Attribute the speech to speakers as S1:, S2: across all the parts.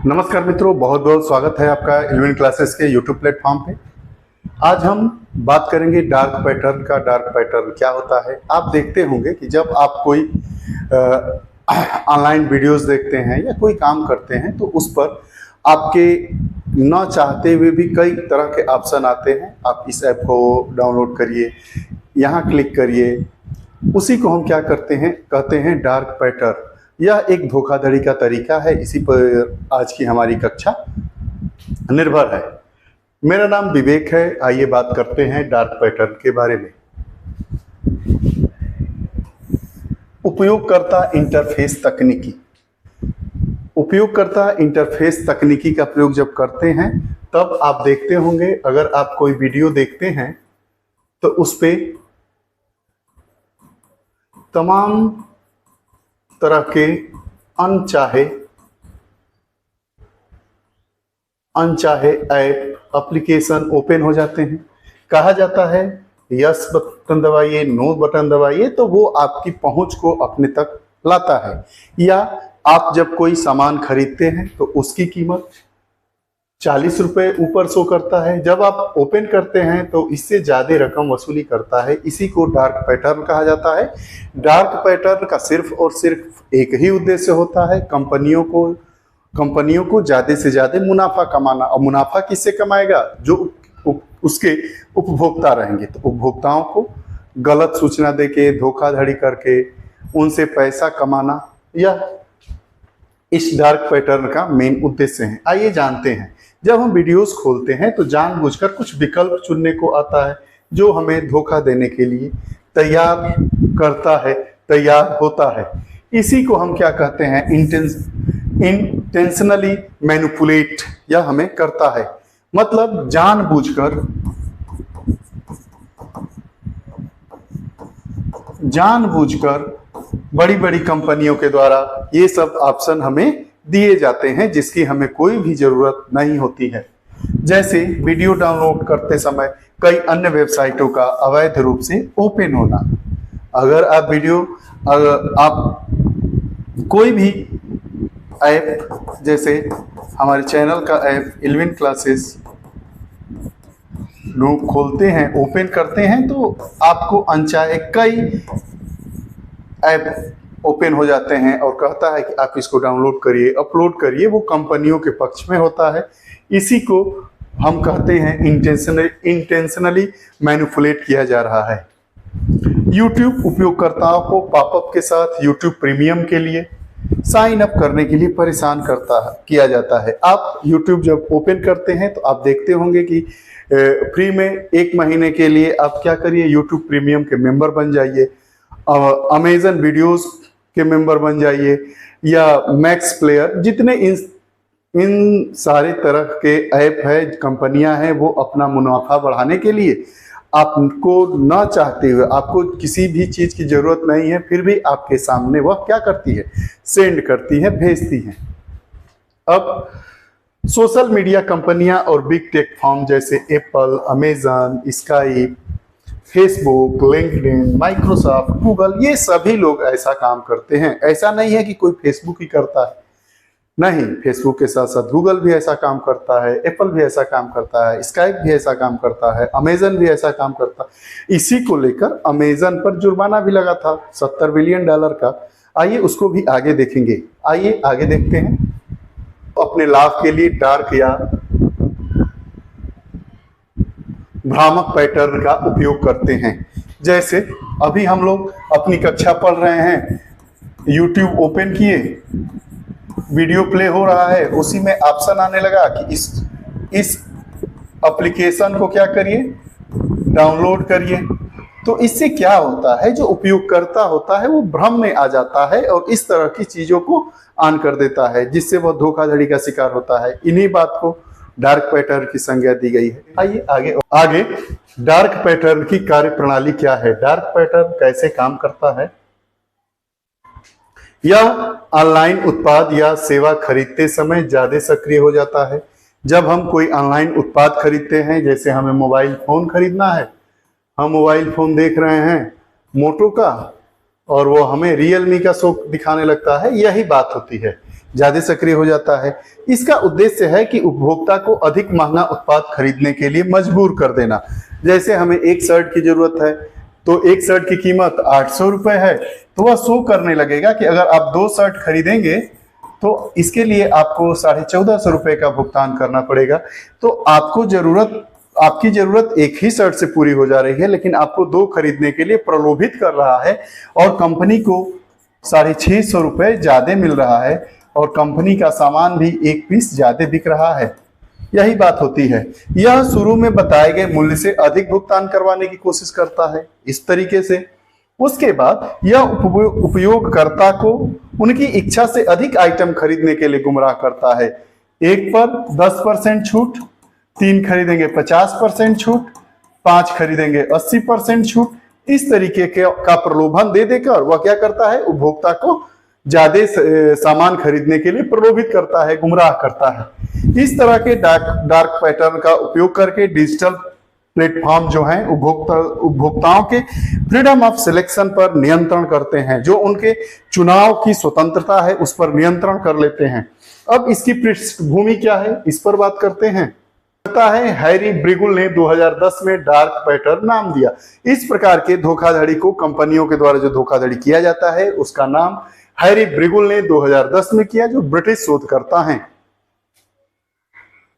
S1: नमस्कार मित्रों, बहुत बहुत स्वागत है आपका इलेवन क्लासेस के यूट्यूब प्लेटफॉर्म पे। आज हम बात करेंगे डार्क पैटर्न का। डार्क पैटर्न क्या होता है? आप देखते होंगे कि जब आप कोई ऑनलाइन वीडियोस देखते हैं या कोई काम करते हैं तो उस पर आपके न चाहते हुए भी कई तरह के ऑप्शन आते हैं। आप इस ऐप को डाउनलोड करिए, यहाँ क्लिक करिए, उसी को हम क्या करते हैं, कहते हैं डार्क पैटर्न। यह एक धोखाधड़ी का तरीका है। इसी पर आज की हमारी कक्षा निर्भर है। मेरा नाम विवेक है। आइए बात करते हैं डार्क पैटर्न के बारे में। उपयोगकर्ता इंटरफेस तकनीकी। उपयोगकर्ता इंटरफेस तकनीकी का प्रयोग जब करते हैं तब आप देखते होंगे, अगर आप कोई वीडियो देखते हैं तो उस पे तमाम तरह के अनचाहे ऐप एप्लीकेशन ओपन हो जाते हैं। कहा जाता है यस बटन दबाइए, नो बटन दबाइए, तो वो आपकी पहुंच को अपने तक लाता है। या आप जब कोई सामान खरीदते हैं तो उसकी कीमत 40 रुपये ऊपर शो करता है, जब आप ओपन करते हैं तो इससे ज़्यादा रकम वसूली करता है। इसी को डार्क पैटर्न कहा जाता है। डार्क पैटर्न का सिर्फ और सिर्फ एक ही उद्देश्य होता है, कंपनियों को ज़्यादा से ज़्यादा मुनाफा कमाना। और मुनाफा किससे कमाएगा? जो उसके उपभोक्ता रहेंगे। तो उपभोक्ताओं को गलत सूचना देके, धोखाधड़ी करके उनसे पैसा कमाना, यह इस डार्क पैटर्न का मेन उद्देश्य है। आइए जानते हैं। जब हम वीडियोस खोलते हैं तो जानबूझकर कुछ विकल्प चुनने को आता है जो हमें धोखा देने के लिए तैयार होता है। इसी को हम क्या कहते हैं? Intentionally manipulate. यह हमें करता है, मतलब जानबूझकर बड़ी बड़ी कंपनियों के द्वारा ये सब ऑप्शन हमें दिए जाते हैं जिसकी हमें कोई भी जरूरत नहीं होती है। जैसे वीडियो डाउनलोड करते समय कई अन्य वेबसाइटों का अवैध रूप से ओपन होना। अगर आप कोई भी ऐप, जैसे हमारे चैनल का ऐप इलेवन क्लासेस लोग खोलते हैं, ओपन करते हैं, तो आपको अनचाहे कई ऐप ओपन हो जाते हैं और कहता है कि आप इसको डाउनलोड करिए, अपलोड करिए। वो कंपनियों के पक्ष में होता है। इसी को हम कहते हैं इंटेंशनली मैनिपुलेट किया जा रहा है। YouTube उपयोगकर्ताओं को पॉपअप के साथ YouTube प्रीमियम के लिए साइन अप करने के लिए परेशान किया जाता है। आप YouTube जब ओपन करते हैं तो आप देखते होंगे कि फ्री में 1 महीने के लिए आप क्या करिए, YouTube प्रीमियम के मेंबर बन जाइए, अमेजन वीडियोस के मेंबर बन जाइए, या मैक्स प्लेयर। जितने इन सारे तरह के ऐप है, कंपनियां हैं, वो अपना मुनाफा बढ़ाने के लिए आपको न चाहते हुए, आपको किसी भी चीज़ की ज़रूरत नहीं है, फिर भी आपके सामने वह क्या करती है? सेंड करती है, भेजती है। अब सोशल मीडिया कंपनियां और बिग टेक फर्म जैसे Apple, Amazon, Skype, Facebook, LinkedIn, Microsoft, Google, ये सभी लोग ऐसा काम करते हैं। ऐसा नहीं है कि कोई फेसबुक ही करता है, नहीं, फेसबुक के साथ साथ गूगल भी ऐसा काम करता है, एप्पल भी ऐसा काम करता है, स्काइप भी ऐसा काम करता है, अमेजन भी ऐसा काम करता है। इसी को लेकर अमेजन पर जुर्माना भी लगा था $70 बिलियन का। आइए उसको भी आगे देखेंगे। आइए आगे देखते हैं। अपने लाभ के लिए डार्क या भ्रामक पैटर्न का उपयोग करते हैं। जैसे अभी हम लोग अपनी कक्षा पढ़ रहे हैं, YouTube ओपन किए, वीडियो प्ले हो रहा है, उसी में ऑप्शन आने लगा कि इस एप्लीकेशन को क्या करिए, डाउनलोड करिए। तो इससे क्या होता है, जो उपयोगकर्ता होता है वो भ्रम में आ जाता है और इस तरह की चीजों को ऑन कर देता है, जिससे वह धोखाधड़ी का शिकार होता है। इन्हीं बात को डार्क पैटर्न की संज्ञा दी गई है। आइए आगे डार्क पैटर्न की कार्यप्रणाली क्या है? डार्क पैटर्न कैसे काम करता है? यह ऑनलाइन उत्पाद या सेवा खरीदते समय ज्यादा सक्रिय हो जाता है। जब हम कोई ऑनलाइन उत्पाद खरीदते हैं, जैसे हमें मोबाइल फोन खरीदना है, हम मोबाइल फोन देख रहे हैं मोटो का, और वो हमें रियलमी का शो दिखाने लगता है। यही बात होती है। ज्यादा सक्रिय हो जाता है। इसका उद्देश्य है कि उपभोक्ता को अधिक महंगा उत्पाद खरीदने के लिए मजबूर कर देना। जैसे हमें एक शर्ट की जरूरत है तो एक शर्ट की कीमत 800 रुपए है, तो वह शो करने लगेगा कि अगर आप 2 शर्ट खरीदेंगे तो इसके लिए आपको 1450 रुपए का भुगतान करना पड़ेगा। तो आपकी जरूरत एक ही शर्ट से पूरी हो जा रही है, लेकिन आपको 2 खरीदने के लिए प्रलोभित कर रहा है और कंपनी को 650 रुपए ज्यादा मिल रहा है और कंपनी का सामान भी एक पीस ज्यादा बिक रहा है। यही बात होती है। यह शुरू में बताए गए मूल्य से अधिक भुगतान करवाने की कोशिश करता है इस तरीके से। उसके बाद यह उपयोगकर्ता को उनकी इच्छा से अधिक आइटम खरीदने के लिए गुमराह करता है। एक पर 10% छूट, 3 खरीदेंगे 50% छूट, 5 खरीदेंगे 80% छूट, इस तरीके का प्रलोभन दे देकर वह क्या करता है, उपभोक्ता को ज्यादा सामान खरीदने के लिए प्रलोभित करता है, गुमराह करता है। इस तरह के डार्क पैटर्न का उपयोग करके डिजिटल प्लेटफॉर्म जो हैं उपभोक्ताओं के फ्रीडम ऑफ सिलेक्शन पर नियंत्रण करते हैं। जो उनके चुनाव की स्वतंत्रता है उस पर नियंत्रण कर लेते हैं। अब इसकी पृष्ठभूमि क्या है, इस पर बात करते हैं। पता है हैरी ब्रिगुल ने 2010 में डार्क पैटर्न नाम दिया। इस प्रकार के धोखाधड़ी को कंपनियों के द्वारा जो धोखाधड़ी किया जाता है उसका नाम हैरी ब्रिगुल ने 2010 में किया, जो ब्रिटिश शोधकर्ता हैं।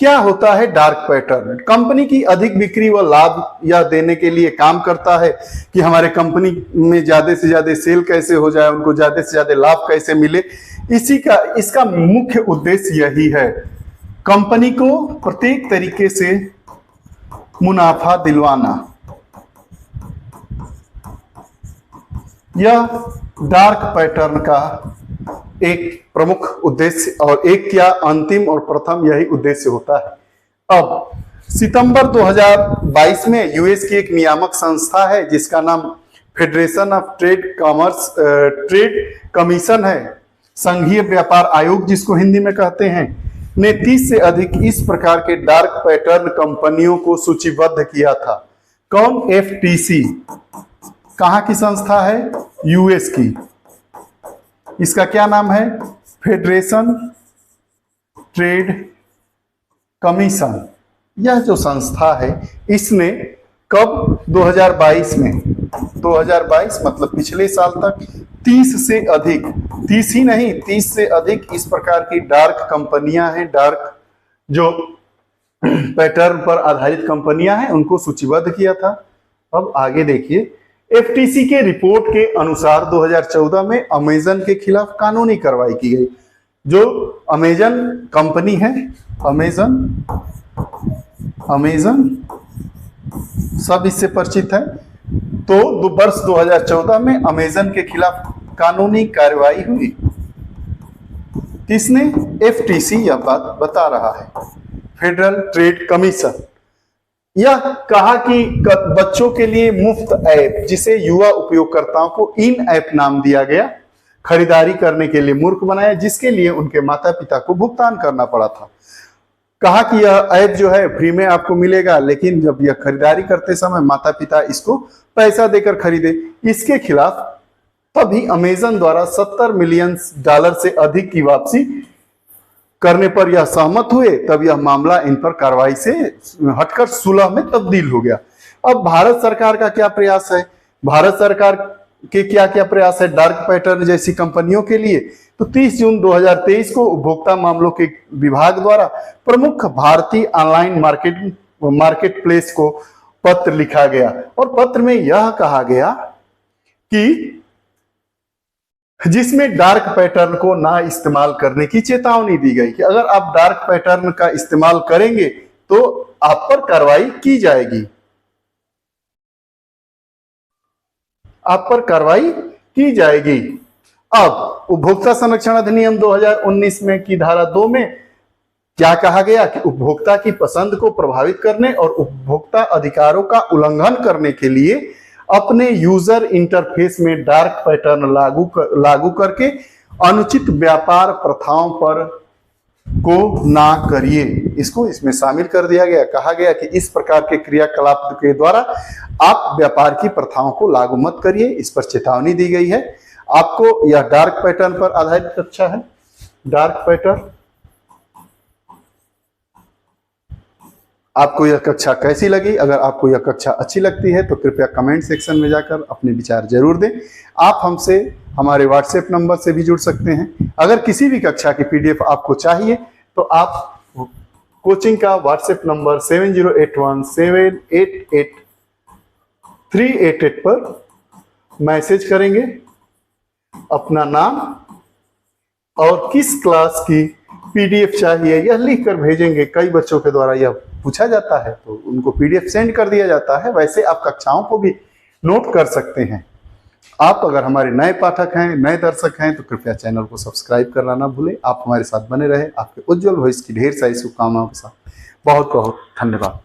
S1: क्या होता है डार्क पैटर्न? कंपनी की अधिक बिक्री व लाभ या देने के लिए काम करता है कि हमारे कंपनी में ज्यादा से ज्यादा सेल कैसे हो जाए, उनको ज्यादा से ज्यादा लाभ कैसे मिले। इसका मुख्य उद्देश्य यही है, कंपनी को प्रत्येक तरीके से मुनाफा दिलवाना। यह डार्क पैटर्न का एक प्रमुख उद्देश्य और एक क्या अंतिम और प्रथम यही उद्देश्य होता है। अब सितंबर 2022 में यूएस की एक नियामक संस्था है जिसका नाम फेडरेशन ऑफ ट्रेड कमीशन है, संघीय व्यापार आयोग जिसको हिंदी में कहते हैं, ने 30 से अधिक इस प्रकार के डार्क पैटर्न कंपनियों को सूचीबद्ध किया था। कौन? एफटीसी। कहां की संस्था है? यूएस की। इसका क्या नाम है? Federation trade commission. यह जो संस्था है इसने कब? 2022 में, 2022 मतलब पिछले साल तक 30 से अधिक, 30 ही नहीं 30 से अधिक इस प्रकार की डार्क कंपनियां हैं, डार्क जो पैटर्न पर आधारित कंपनियां हैं उनको सूचीबद्ध किया था। अब आगे देखिए, एफटीसी के रिपोर्ट के अनुसार 2014 में अमेजन के खिलाफ कानूनी कार्रवाई की गई। जो अमेजन कंपनी है, अमेजन सब इससे परिचित है। तो वर्ष 2014 में अमेजन के खिलाफ कानूनी कार्रवाई हुई। किसने? एफटीसी यह बात बता रहा है, फेडरल ट्रेड कमीशन। यह कहा कि बच्चों के लिए मुफ्त ऐप जिसे युवा उपयोगकर्ताओं को इन ऐप नाम दिया गया, खरीदारी करने के लिए मूर्ख बनाया, जिसके लिए उनके माता पिता को भुगतान करना पड़ा था। कहा कि यह ऐप जो है फ्री में आपको मिलेगा, लेकिन जब यह खरीदारी करते समय माता पिता इसको पैसा देकर खरीदे। इसके खिलाफ तभी अमेजन द्वारा $70 मिलियन से अधिक की वापसी करने पर यह सहमत हुए। तब यह मामला इन पर कार्रवाई से हटकर सुलह में तब्दील हो गया। अब भारत सरकार का क्या प्रयास है? भारत सरकार के क्या क्या प्रयास है डार्क पैटर्न जैसी कंपनियों के लिए? तो 30 जून 2023 को उपभोक्ता मामलों के विभाग द्वारा प्रमुख भारतीय ऑनलाइन मार्केट प्लेस को पत्र लिखा गया और पत्र में यह कहा गया कि जिसमें डार्क पैटर्न को ना इस्तेमाल करने की चेतावनी दी गई कि अगर आप डार्क पैटर्न का इस्तेमाल करेंगे तो आप पर कार्रवाई की जाएगी, आप पर कार्रवाई की जाएगी। अब उपभोक्ता संरक्षण अधिनियम 2019 में की धारा 2 में क्या कहा गया कि उपभोक्ता की पसंद को प्रभावित करने और उपभोक्ता अधिकारों का उल्लंघन करने के लिए अपने यूजर इंटरफेस में डार्क पैटर्न लागू करके अनुचित व्यापार प्रथाओं पर को ना करिए। इसको इसमें शामिल कर दिया गया। कहा गया कि इस प्रकार के क्रियाकलाप के द्वारा आप व्यापार की प्रथाओं को लागू मत करिए, इस पर चेतावनी दी गई है। आपको यह डार्क पैटर्न पर आधारित कक्षा है। Dark pattern. आपको यह कक्षा कैसी लगी? अगर आपको यह कक्षा अच्छी लगती है तो कृपया कमेंट सेक्शन में जाकर अपने विचार जरूर दें। आप हमसे हमारे व्हाट्सएप नंबर से भी जुड़ सकते हैं। अगर किसी भी कक्षा की पीडीएफ आपको चाहिए तो आप कोचिंग का व्हाट्सएप नंबर 7081788388 पर मैसेज करेंगे, अपना नाम और किस क्लास की पीडीएफ चाहिए यह लिख कर भेजेंगे। कई बच्चों के द्वारा यह पूछा जाता है तो उनको पीडीएफ सेंड कर दिया जाता है। वैसे आप कक्षाओं को भी नोट कर सकते हैं। आप अगर हमारे नए पाठक हैं, नए दर्शक हैं तो कृपया चैनल को सब्सक्राइब करना ना भूलें। आप हमारे साथ बने रहे। आपके उज्जवल भविष्य की ढेर सारी शुभकामनाओं के साथ बहुत बहुत धन्यवाद।